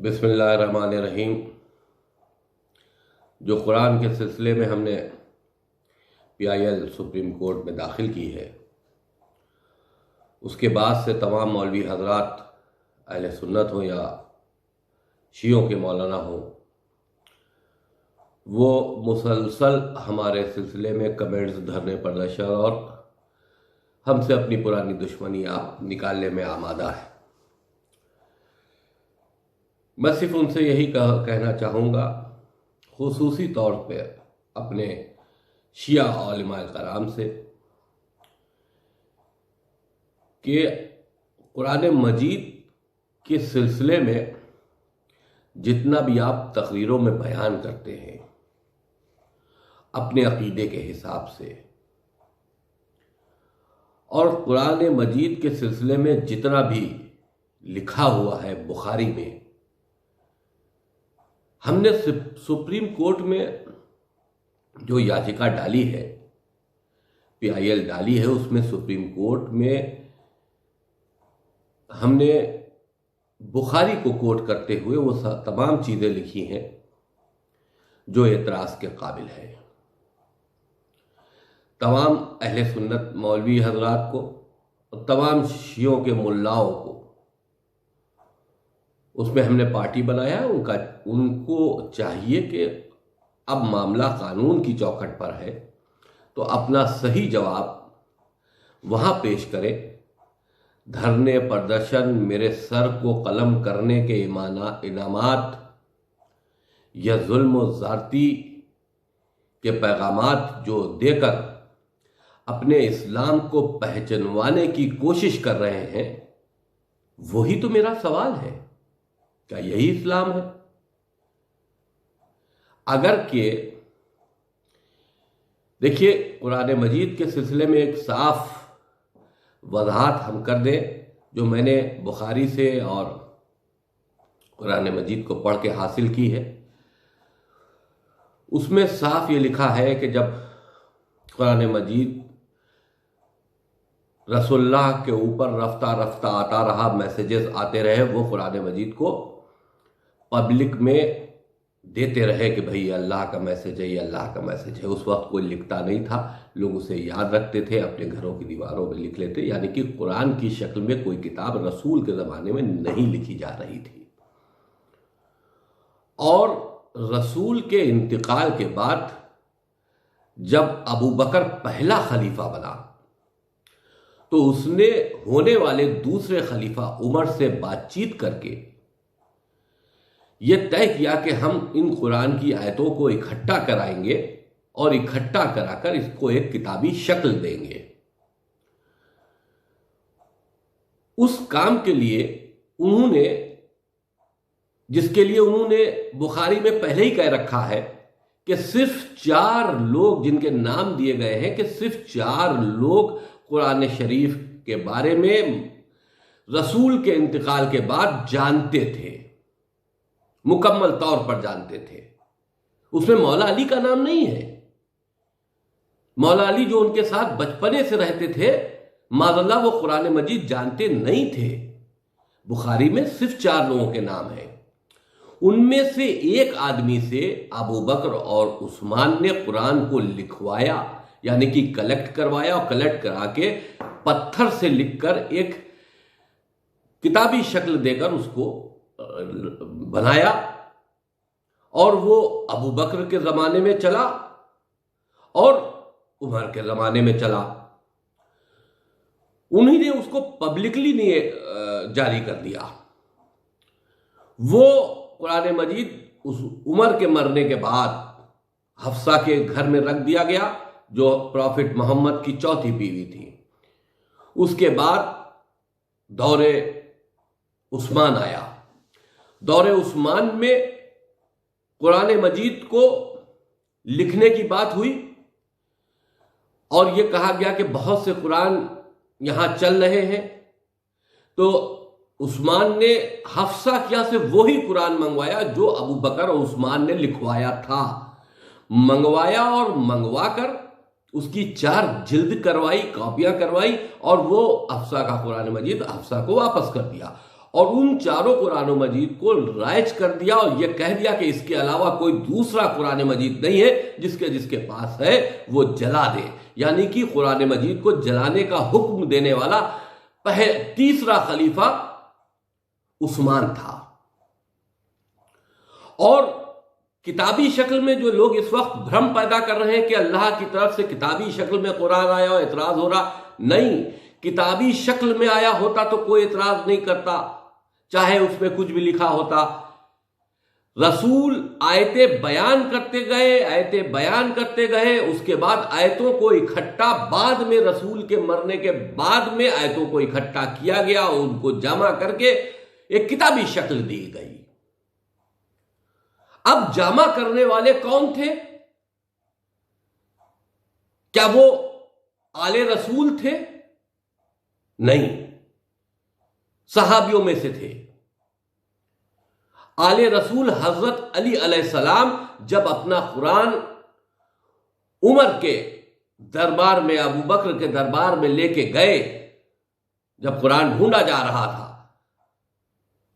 बिस्मिल्लाहिर्रहमानिर्रहीम। जो कुरान के सिलसिले में हमने PIL सुप्रीम कोर्ट में दाखिल की है, उसके बाद से तमाम मौलवी हजरात अहले सुन्नत हो या शियों के मौलाना हो, वो मुसलसल हमारे सिलसिले में कमेंट्स, धरने, प्रदर्शन और हमसे अपनी पुरानी दुश्मनी निकालने में आमादा है। मैं सिर्फ उनसे यही कहना चाहूँगा, खुसूसी तौर पे अपने शिया उलमाए कराम से, कि कुरान मजीद के सिलसिले में जितना भी आप तकरीरों में बयान करते हैं अपने अकीदे के हिसाब से, और कुरान मजीद के सिलसिले में जितना भी लिखा हुआ है बुखारी में, हमने सुप्रीम कोर्ट में जो याचिका डाली है, PIL डाली है, उसमें सुप्रीम कोर्ट में हमने बुखारी को कोट करते हुए वो तमाम चीज़ें लिखी हैं जो एतराज़ के काबिल है। तमाम अहले सुन्नत मौलवी हजरात को और तमाम शियों के मुल्लाओं को उसमें हमने पार्टी बनाया। उनको चाहिए कि अब मामला कानून की चौखट पर है तो अपना सही जवाब वहाँ पेश करें। धरने, प्रदर्शन, मेरे सर को कलम करने के इनामात या जुल्म और ज़्यादती के पैगामात जो देकर अपने इस्लाम को पहचानवाने की कोशिश कर रहे हैं, वही तो मेरा सवाल है। क्या यही इस्लाम है? अगर के देखिए, कुरान मजीद के सिलसिले में एक साफ वजाहत हम कर दें, जो मैंने बुखारी से और कुरान मजीद को पढ़ के हासिल की है। उसमें साफ ये लिखा है कि जब कुरान मजीद रसूलुल्लाह के ऊपर रफ्ता रफ्ता आता रहा, मैसेजेस आते रहे, वो कुरान मजीद को पब्लिक में देते रहे कि भाई अल्लाह का मैसेज है, ये अल्लाह का मैसेज है। उस वक्त कोई लिखता नहीं था, लोग उसे याद रखते थे, अपने घरों की दीवारों में लिख लेते। यानी कि कुरान की शक्ल में कोई किताब रसूल के ज़माने में नहीं लिखी जा रही थी। और रसूल के इंतकाल के बाद जब अबू बकर पहला खलीफा बना, तो उसने होने वाले दूसरे खलीफा उमर से बातचीत करके यह तय किया कि हम इन कुरान की आयतों को इकट्ठा कराएंगे और इकट्ठा कराकर इसको एक किताबी शक्ल देंगे। उस काम के लिए उन्होंने, जिसके लिए उन्होंने बुखारी में पहले ही कह रखा है कि सिर्फ 4 लोग, जिनके नाम दिए गए हैं कि सिर्फ 4 लोग कुरान शरीफ के बारे में रसूल के इंतकाल के बाद जानते थे, मुकम्मल तौर पर जानते थे। उसमें मौला अली का नाम नहीं है। मौला अली जो उनके साथ बचपने से रहते थे, माज़अल्लाह वो कुरान मजीद जानते नहीं थे। बुखारी में सिर्फ 4 लोगों के नाम हैं। उनमें से एक आदमी से अबू बकर और उस्मान ने कुरान को लिखवाया, यानी कि कलेक्ट करवाया, और कलेक्ट करा के पत्थर से लिखकर एक किताबी शक्ल देकर उसको बनाया। और वो अबू बकर के ज़माने में चला और उमर के ज़माने में चला। उन्हीं ने उसको पब्लिकली नहीं जारी कर दिया। वो कुरान मजीद उस उमर के मरने के बाद हफ्सा के घर में रख दिया गया, जो प्रॉफिट मोहम्मद की चौथी बीवी थी। उसके बाद दौरे उस्मान आया। दौरे उस्मान में कुरान मजीद को लिखने की बात हुई और यह कहा गया कि बहुत से कुरान यहां चल रहे हैं। तो उस्मान ने हफ्सा क्या से वही कुरान मंगवाया जो अबू बकर और उस्मान ने लिखवाया था। मंगवाया और मंगवाकर उसकी 4 जिल्द करवाई, कॉपियां करवाई, और वो हफ्सा का कुरान मजीद हफ्सा को वापस कर दिया। और उन चारों कुरान मजीद को राइज कर दिया और यह कह दिया कि इसके अलावा कोई दूसरा कुरान मजीद नहीं है, जिसके पास है वो जला दे। यानी कि कुरान मजीद को जलाने का हुक्म देने वाला तीसरा खलीफा उस्मान था। और किताबी शक्ल में जो लोग इस वक्त भ्रम पैदा कर रहे हैं कि अल्लाह की तरफ से किताबी शक्ल में कुरान आया और एतराज हो रहा, नहीं, किताबी शक्ल में आया होता तो कोई एतराज नहीं करता, चाहे उसमें कुछ भी लिखा होता। रसूल आयतें बयान करते गए, उसके बाद आयतों को इकट्ठा, बाद में रसूल के मरने के बाद में आयतों को इकट्ठा किया गया और उनको जमा करके एक किताबी शक्ल दी गई। अब जमा करने वाले कौन थे? क्या वो आले रसूल थे? नहीं, सहाबियों में से थे। आले रसूल हजरत अली अलैहिस्सलाम जब अपना कुरान उमर के दरबार में, अबू बकर के दरबार में लेके गए, जब कुरान ढूंढा जा रहा था,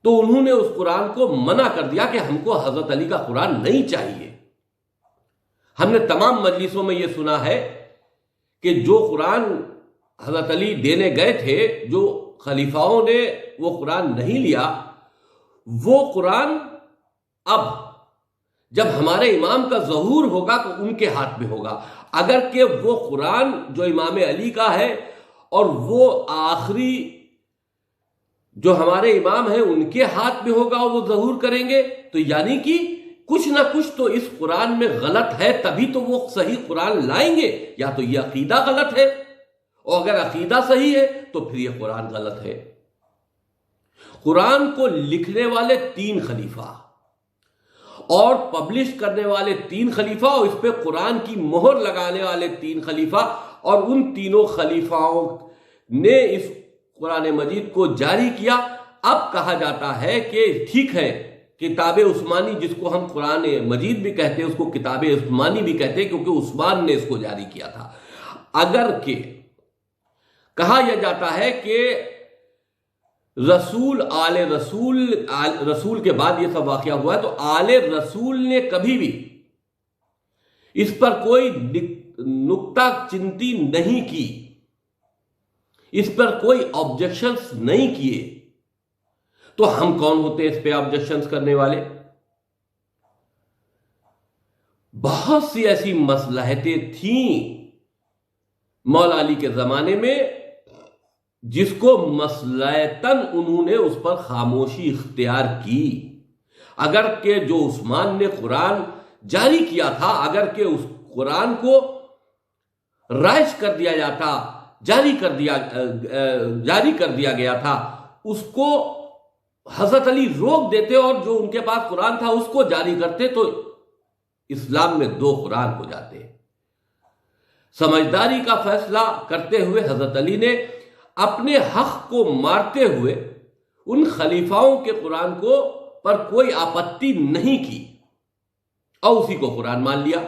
तो उन्होंने उस कुरान को मना कर दिया कि हमको हजरत अली का कुरान नहीं चाहिए। हमने तमाम मजलिसों में यह सुना है कि जो कुरान हजरत अली देने गए थे, जो खलीफाओं ने वो कुरान नहीं लिया, वो कुरान अब जब हमारे इमाम का ज़हूर होगा तो उनके हाथ में होगा। अगर कि वो कुरान जो इमाम अली का है और वो आखिरी जो हमारे इमाम हैं उनके हाथ में होगा और वो ज़हूर करेंगे, तो यानी कि कुछ ना कुछ तो इस कुरान में गलत है, तभी तो वो सही कुरान लाएंगे। या तो ये अकीदा गलत है, और अगर अकीदा सही है तो फिर ये कुरान गलत है। कुरान को लिखने वाले 3 खलीफा और पब्लिश करने वाले 3 खलीफा और इस पे कुरान की मोहर लगाने वाले 3 खलीफा, और उन तीनों खलीफाओं ने इस कुरान मजीद को जारी किया। अब कहा जाता है कि ठीक है, किताब उस्मानी, जिसको हम कुरान मजीद भी कहते हैं, उसको किताब उस्मानी भी कहते हैं क्योंकि उस्मान ने इसको जारी किया था। अगर के कहा यह जाता है कि रसूल के बाद यह सब वाकया हुआ है, तो आले रसूल ने कभी भी इस पर कोई नुक्ता चिंती नहीं की, इस पर कोई ऑब्जेक्शंस नहीं किए। तो हम कौन होते हैं इस पे ऑब्जेक्शंस करने वाले? बहुत सी ऐसी मसलहतें थीं मौला अली के जमाने में जिसको मसलहतन उन्होंने उस पर खामोशी इख्तियार की। अगर के जो उस्मान ने कुरान जारी किया था, अगर के उस कुरान को राइज कर दिया जाता, जारी कर दिया गया था, उसको हजरत अली रोक देते और जो उनके पास कुरान था उसको जारी करते, तो इस्लाम में 2 कुरान हो जाते। समझदारी का फैसला करते हुए हजरत अली ने अपने हक को मारते हुए उन खलीफाओं के कुरान को पर कोई आपत्ति नहीं की और उसी को कुरान मान लिया।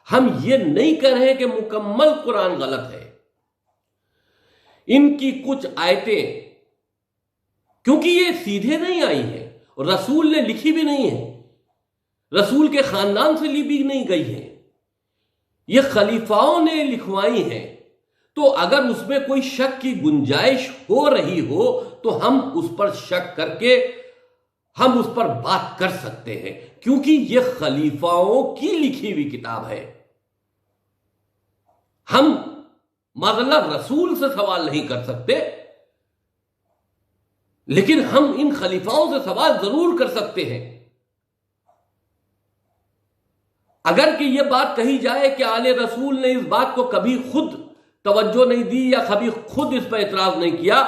हम ये नहीं कह रहे कि मुकम्मल कुरान गलत है। इनकी कुछ आयतें, क्योंकि ये सीधे नहीं आई है और रसूल ने लिखी भी नहीं है, रसूल के खानदान से ली भी नहीं गई है, ये खलीफाओं ने लिखवाई हैं। तो अगर उसमें कोई शक की गुंजाइश हो रही हो तो हम उस पर शक करके हम उस पर बात कर सकते हैं, क्योंकि यह खलीफाओं की लिखी हुई किताब है। हम माज़अल्लाह रसूल से सवाल नहीं कर सकते, लेकिन हम इन खलीफाओं से सवाल जरूर कर सकते हैं। अगर कि यह बात कही जाए कि आले रसूल ने इस बात को कभी खुद तवज्जो नहीं दी या कभी खुद इस पर एतराज नहीं किया,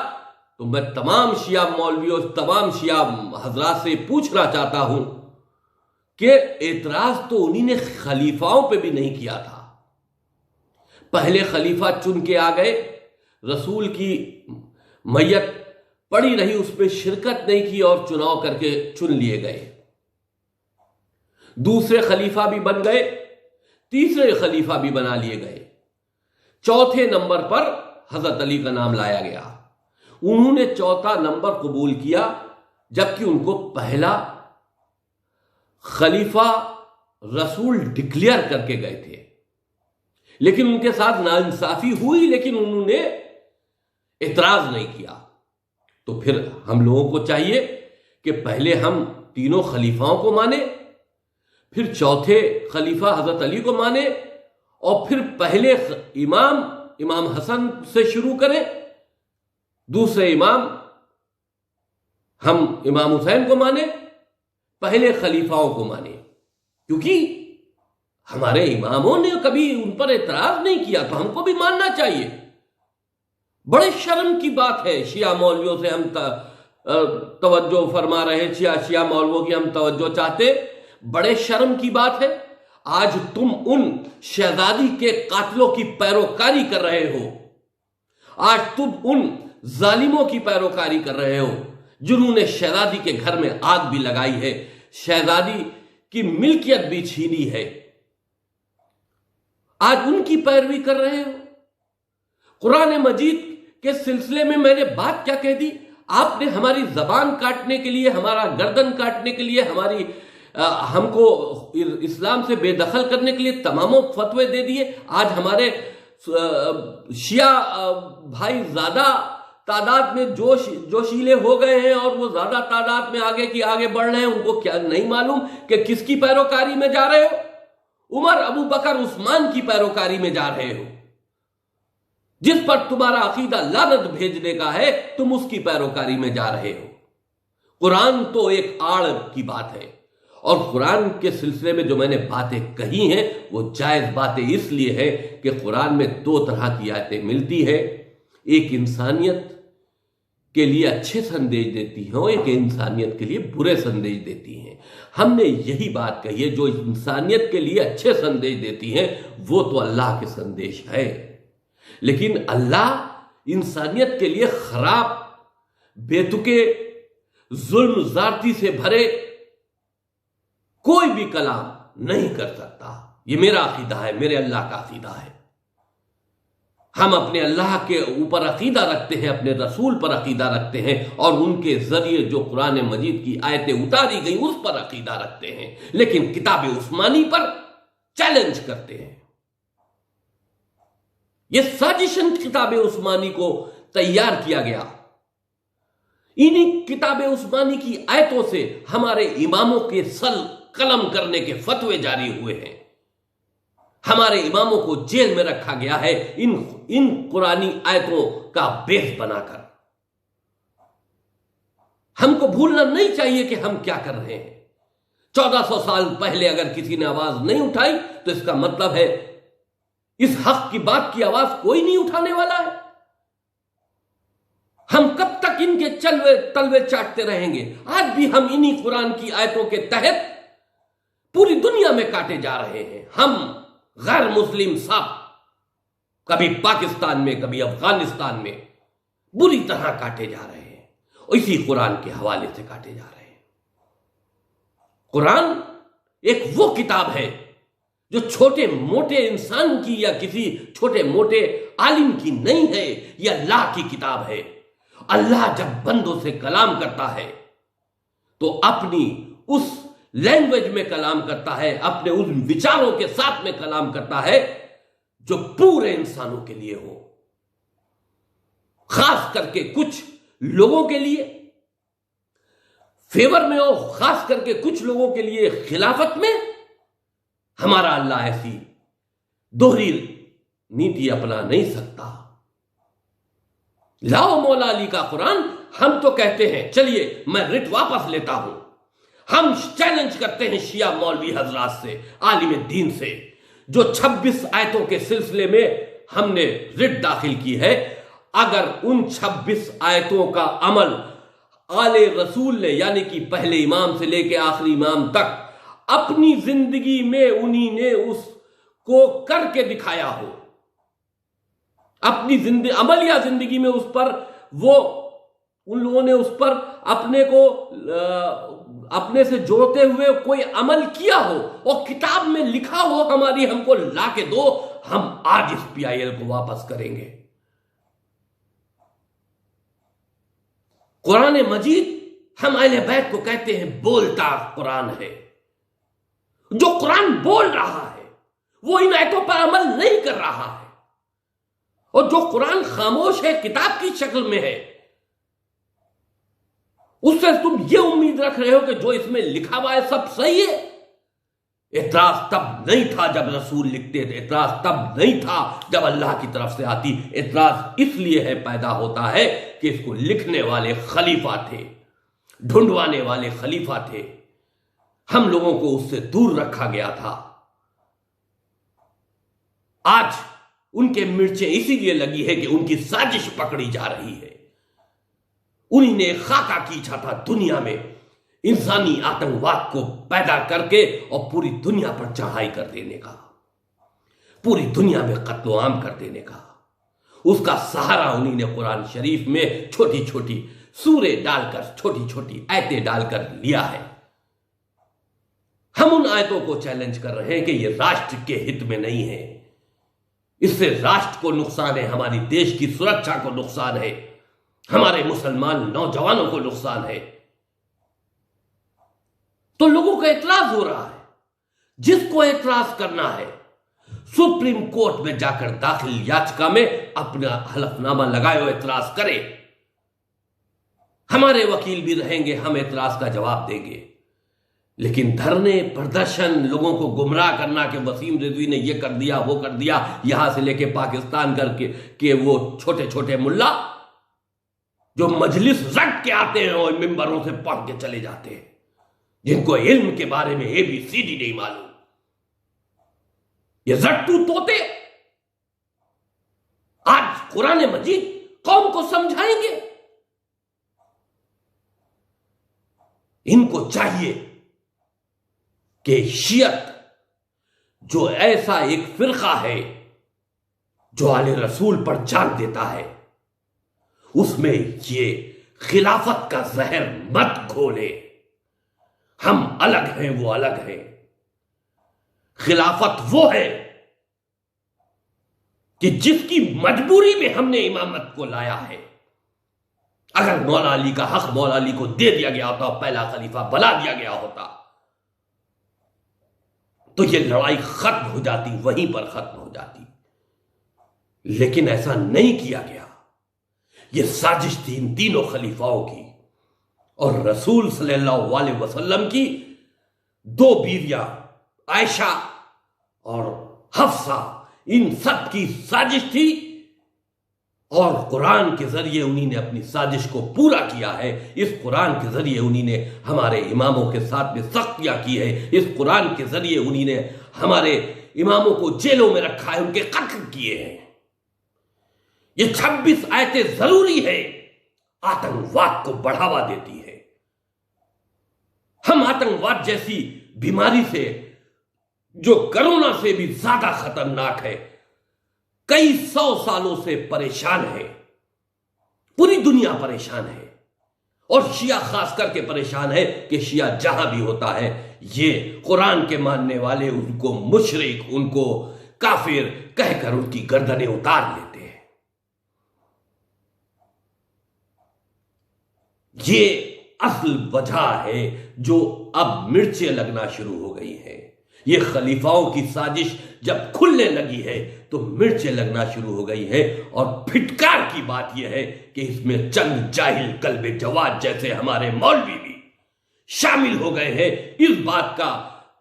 तो मैं तमाम शिया मौलवियों, तमाम शिया हजरात से पूछना चाहता हूं कि एतराज तो उन्हीं ने खलीफाओं पे भी नहीं किया था। पहले खलीफा चुन के आ गए, रसूल की मैयत पड़ी रही, उसमें शिरकत नहीं की और चुनाव करके चुन लिए गए। दूसरे खलीफा भी बन गए, तीसरे खलीफा भी बना लिए गए, चौथे नंबर पर हजरत अली का नाम लाया गया। उन्होंने चौथा नंबर कबूल किया, जबकि उनको पहला खलीफा रसूल डिक्लेयर करके गए थे। लेकिन उनके साथ नाइंसाफी हुई, लेकिन उन्होंने इतराज नहीं किया। तो फिर हम लोगों को चाहिए कि पहले हम तीनों खलीफाओं को माने, फिर चौथे खलीफा हजरत अली को माने, और फिर पहले इमाम हसन से शुरू करें, दूसरे इमाम हम इमाम हुसैन को माने, पहले खलीफाओं को माने, क्योंकि हमारे इमामों ने कभी उन पर एतराज नहीं किया, तो हमको भी मानना चाहिए। बड़े शर्म की बात है, शिया मौलवियों से हम तवज्जो फरमा रहे, शिया मौलवियों की हम तवज्जो चाहते, बड़े शर्म की बात है। आज तुम उन शहजादी के कातलों की पैरोकारी कर रहे हो, आज तुम उन जालिमों की पैरोकारी कर रहे हो जिन्होंने शहजादी के घर में आग भी लगाई है, शहजादी की मिल्कियत भी छीनी है, आज उनकी पैरवी कर रहे हो। कुरान मजीद के सिलसिले में मैंने बात क्या कह दी, आपने हमारी जबान काटने के लिए, हमारा गर्दन काटने के लिए, हमको इस्लाम से बेदखल करने के लिए तमामों फतवे दे दिए। आज हमारे शिया भाई ज्यादा तादाद में जोशीले हो गए हैं, और वो ज्यादा तादाद में आगे बढ़ रहे हैं। उनको क्या नहीं मालूम कि किसकी पैरोकारी में जा रहे हो? उमर, अबू बकर, उस्मान की पैरोकारी में जा रहे हो। जिस पर तुम्हारा अकीदा लानत भेजने का है, तुम उसकी पैरोकारी में जा रहे हो। कुरान तो एक आड़ की बात है, और कुरान के सिलसिले में जो मैंने बातें कही हैं वो जायज बातें इसलिए है कि कुरान में दो तरह की आयतें मिलती है, एक इंसानियत के लिए अच्छे संदेश देती हैं और एक इंसानियत के लिए बुरे संदेश देती हैं। हमने यही बात कही है, जो इंसानियत के लिए अच्छे संदेश देती हैं वो तो अल्लाह के संदेश है, लेकिन अल्लाह इंसानियत के लिए खराब, बेतुके, जुल्म ज़्यादती से भरे कोई भी कलाम नहीं कर सकता। ये मेरा अकीदा है, मेरे अल्लाह का अकीदा है। हम अपने अल्लाह के ऊपर अकीदा रखते हैं, अपने रसूल पर अकीदा रखते हैं, और उनके जरिए जो कुरान मजीद की आयतें उतारी गई उस पर अकीदा रखते हैं, लेकिन किताब उस्मानी पर चैलेंज करते हैं। यह साजिशन किताब उस्मानी को तैयार किया गया। इन्हीं किताब उस्मानी की आयतों से हमारे इमामों के सल कलम करने के फतवे जारी हुए हैं। हमारे इमामों को जेल में रखा गया है इन कुरानी आयतों का बेस बनाकर। हमको भूलना नहीं चाहिए कि हम क्या कर रहे हैं। 1400 साल पहले अगर किसी ने आवाज नहीं उठाई तो इसका मतलब है इस हक की बात की आवाज कोई नहीं उठाने वाला है। हम कब तक इनके तलवे चाटते रहेंगे? आज भी हम इन्हीं कुरान की आयतों के तहत पूरी दुनिया में काटे जा रहे हैं। हम गैर मुस्लिम सब कभी पाकिस्तान में, कभी अफगानिस्तान में बुरी तरह काटे जा रहे हैं, और इसी कुरान के हवाले से काटे जा रहे हैं। कुरान एक वो किताब है जो छोटे मोटे इंसान की या किसी छोटे मोटे आलिम की नहीं है, यह अल्लाह की किताब है। अल्लाह जब बंदों से कलाम करता है तो अपनी उस लैंग्वेज में कलाम करता है, अपने उन विचारों के साथ में कलाम करता है जो पूरे इंसानों के लिए हो। खास करके कुछ लोगों के लिए फेवर में हो, खास करके कुछ लोगों के लिए खिलाफत में। हमारा अल्लाह ऐसी दोहरी नीति अपना नहीं सकता। लाओ मौला अली का कुरान। हम तो कहते हैं, चलिए मैं रिट वापस लेता हूं, हम चैलेंज करते हैं शिया मौलवी हजरात से, आलिम दीन से, जो 26 आयतों के सिलसिले में हमने रिट दाखिल की है। अगर उन 26 आयतों का अमल आले रसूल ने, यानी कि पहले इमाम से लेकर आखिरी इमाम तक, अपनी जिंदगी में उन्हीं ने उसको करके दिखाया हो, अपनी अमलिया जिंदगी में उस पर उन लोगों ने उस पर अपने को अपने से जोड़ते हुए कोई अमल किया हो और किताब में लिखा हो, हमारी हमको ला के दो, हम आज इस PIL को वापस करेंगे। कुरान मजीद हम अहले बैत को कहते हैं बोलता कुरान है। जो कुरान बोल रहा है वो इन आयतों पर अमल नहीं कर रहा है, और जो कुरान खामोश है, किताब की शक्ल में है, उससे तुम ये उम्मीद रख रहे हो कि जो इसमें लिखा हुआ है सब सही है। इतराज तब नहीं था जब रसूल लिखते थे, इतराज तब नहीं था जब अल्लाह की तरफ से आती। इतराज इसलिए है पैदा होता है कि इसको लिखने वाले खलीफा थे, ढूंढवाने वाले खलीफा थे, हम लोगों को उससे दूर रखा गया था। आज उनके मिर्चें इसीलिए लगी है कि उनकी साजिश पकड़ी जा रही है। उन्हीं ने खाका खींचा था दुनिया में इंसानी आतंकवाद को पैदा करके और पूरी दुनिया पर चढ़ाई कर देने का, पूरी दुनिया में कत्लो आम कर देने का। उसका सहारा उन्हीं ने कुरान शरीफ में छोटी छोटी सूरे डालकर, छोटी छोटी आयतें डालकर लिया है। हम उन आयतों को चैलेंज कर रहे हैं कि यह राष्ट्र के हित में नहीं है, इससे राष्ट्र को नुकसान है, हमारी देश की सुरक्षा को नुकसान है, हमारे मुसलमान नौजवानों को नुकसान है। तो लोगों का एतराज हो रहा है। जिसको एतराज करना है सुप्रीम कोर्ट में जाकर दाखिल याचिका में अपना हलफनामा लगाए और एतराज करे। हमारे वकील भी रहेंगे, हम एतराज का जवाब देंगे। लेकिन धरने, प्रदर्शन, लोगों को गुमराह करना कि वसीम रिजवी ने यह कर दिया, वो कर दिया, यहां से लेके पाकिस्तान करके के वो छोटे छोटे मुल्ला जो मजलिस रट के आते हैं और मिंबरों से पढ़ के चले जाते हैं, जिनको इल्म के बारे में ABCD नहीं मालूम, ये रट्टू तोते आज कुरान मजीद कौम को समझाएंगे। इनको चाहिए कि शियत जो ऐसा एक फिरका है जो आले रसूल पर जान देता है, उसमें ये खिलाफत का जहर मत घोले। हम अलग हैं, वो अलग है। खिलाफत वो है कि जिसकी मजबूरी में हमने इमामत को लाया है। अगर मौला अली का हक मौला अली को दे दिया गया होता और पहला खलीफा बना दिया गया होता तो यह लड़ाई खत्म हो जाती, वहीं पर खत्म हो जाती। लेकिन ऐसा नहीं किया गया। यह साजिश थी इन तीनों खलीफाओं की और रसूल सल्लल्लाहु अलैहि वसल्लम की दो बीवियां आयशा और हफ्सा, इन सब की साजिश थी। और कुरान के जरिए उन्हीं ने अपनी साजिश को पूरा किया है। इस कुरान के जरिए उन्हीं ने हमारे इमामों के साथ में सख्तियां की है। इस कुरान के जरिए उन्हीं ने हमारे इमामों को जेलों में रखा है, उनके कत्ल किए हैं। ये 26 आयतें जरूरी है, आतंकवाद को बढ़ावा देती है। हम आतंकवाद जैसी बीमारी से, जो कोरोना से भी ज्यादा खतरनाक है, कई 100 सालों से परेशान है। पूरी दुनिया परेशान है और शिया खास करके परेशान है कि शिया जहां भी होता है ये कुरान के मानने वाले उनको मुशरिक, उनको काफिर कहकर उनकी गर्दनें उतार लेते हैं। ये असल वजह है जो अब मिर्चें लगना शुरू हो गई है। ये खलीफाओं की साजिश जब खुलने लगी है तो मिर्चें लगना शुरू हो गई है। और फिटकार की बात यह है कि इसमें चंद जाहिल कल्बे जवाद जैसे हमारे मौलवी भी शामिल हो गए हैं, इस बात का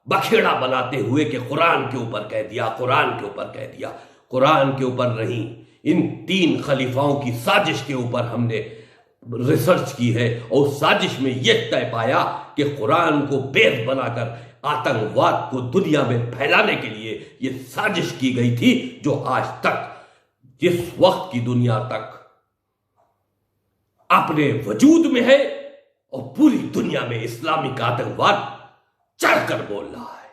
बखेड़ा बनाते हुए कि कुरान के ऊपर कह दिया, कुरान के ऊपर कह दिया। कुरान के ऊपर नहीं, इन 3 खलीफाओं की साजिश के ऊपर हमने रिसर्च की है और साजिश में यह तय पाया कि कुरान को बेस बनाकर आतंकवाद को दुनिया में फैलाने के लिए यह साजिश की गई थी, जो आज तक, जिस वक्त की दुनिया तक अपने वजूद में है और पूरी दुनिया में इस्लामिक आतंकवाद चढ़कर बोल रहा है।